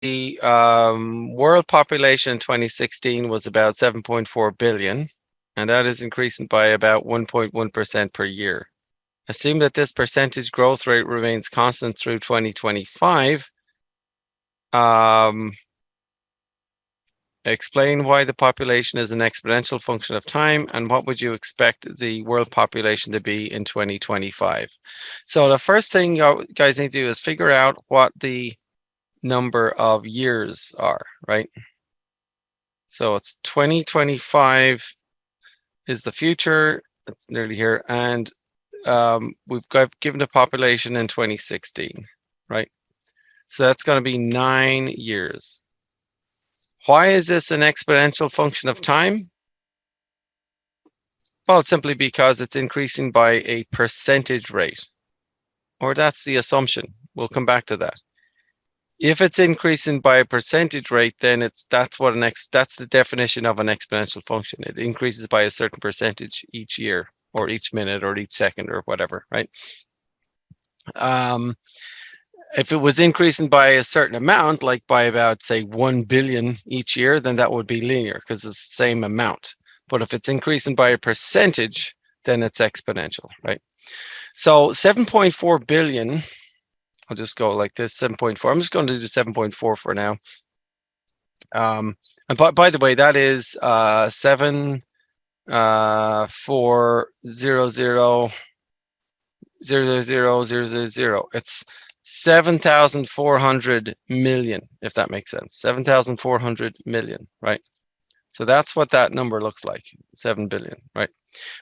the world population in 2016 was about 7.4 billion, and that is increasing by about 1.1% per year. Assume that this percentage growth rate remains constant through 2025. Explain why the population is an exponential function of time, and what would you expect the world population to be in 2025? So the first thing you guys need to do is figure out what the number of years are, right? So it's 2025 is the future. It's nearly here, and we've got given the population in 2016, right? So that's going to be 9 years. Why is this an exponential function of time? Well, simply because it's increasing by a percentage rate, or that's the assumption. We'll come back to that. If it's increasing by a percentage rate, then that's the definition of an exponential function. It increases by a certain percentage each year, or each minute, or each second, or whatever, right? If it was increasing by a certain amount, like by about, say, 1 billion each year, then that would be linear because it's the same amount. But if it's increasing by a percentage, then it's exponential, right? So 7.4 billion, I'll just go like this, 7.4. I'm just going to do 7.4 for now. And by the way, that is 7 4 0 0 0 0 0 0 0. It's 7,400 million, if that makes sense. 7,400 million, right? So that's what that number looks like, 7 billion, right?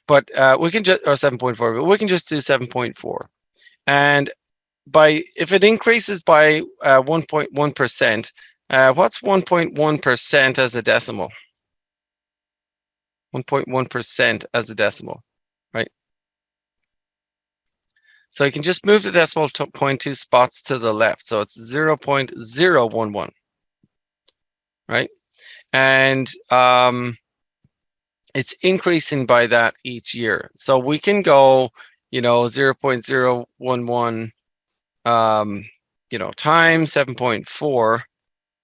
But we can just, or 7.4, but we can just do 7.4. And if it increases by 1.1%, what's 1.1% as a decimal? 1.1% as a decimal, right? So you can just move the decimal point 2 spots to the left. So it's 0.011, right? And it's increasing by that each year. So we can go, 0.011, times 7.4.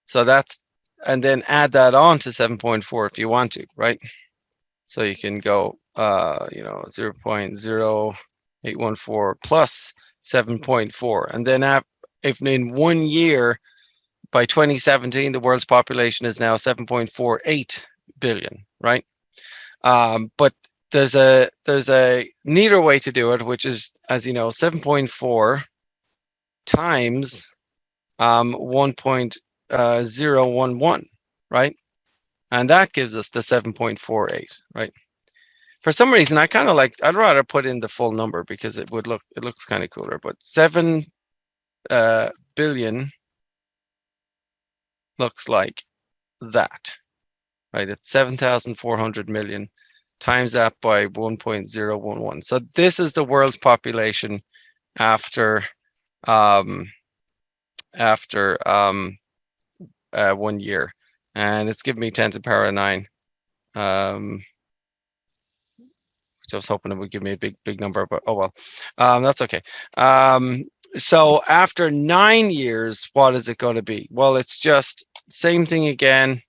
So that's, and then add that on to 7.4 if you want to, right? So you can go, 0.0814 plus 7.4. And then if in 1 year, by 2017, the world's population is now 7.48 billion, right? But there's a neater way to do it, which is, as you know, 7.4 times 1.011, right? And that gives us the 7.48, right? For some reason, I'd rather put in the full number because it looks kind of cooler, but 7 billion looks like that, right? It's 7,400 million, times that by 1.011. So this is the world's population after 1 year, and it's giving me 10 to the power of 9. Which I was hoping it would give me a big number, but oh well, that's okay. So after 9 years, what is it going to be? Well, it's just same thing again.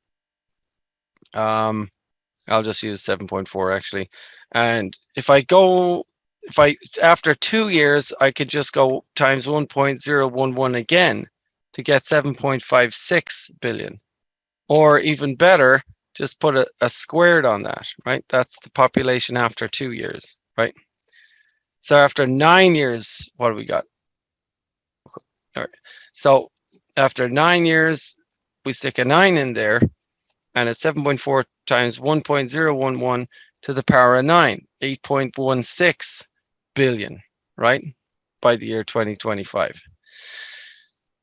I'll just use 7.4 actually. And if after 2 years, I could just go times 1.011 again to get 7.56 billion. Or even better, just put a squared on that, right? That's the population after 2 years, right? So after 9 years, what do we got? All right. So after 9 years, we stick a 9 in there, and it's 7.4 times 1.011 to the power of 9, 8.16 billion, right? By the year 2025.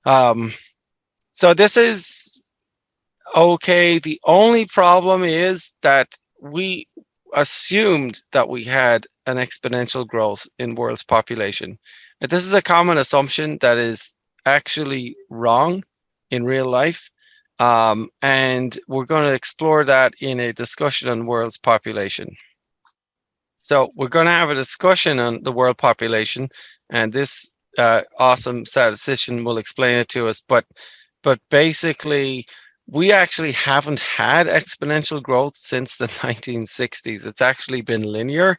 So this is okay. The only problem is that we assumed that we had an exponential growth in world's population. And this is a common assumption that is actually wrong in real life. And we're going to explore that in a discussion on world's population. So we're going to have a discussion on the world population, and this awesome statistician will explain it to us. But but basically, we actually haven't had exponential growth since the 1960s. It's actually been linear.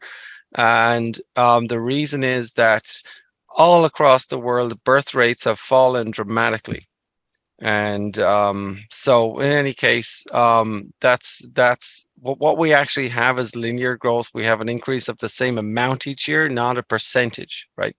And the reason is that all across the world, birth rates have fallen dramatically. And so, in any case, that's what we actually have is linear growth. We have an increase of the same amount each year, not a percentage, right?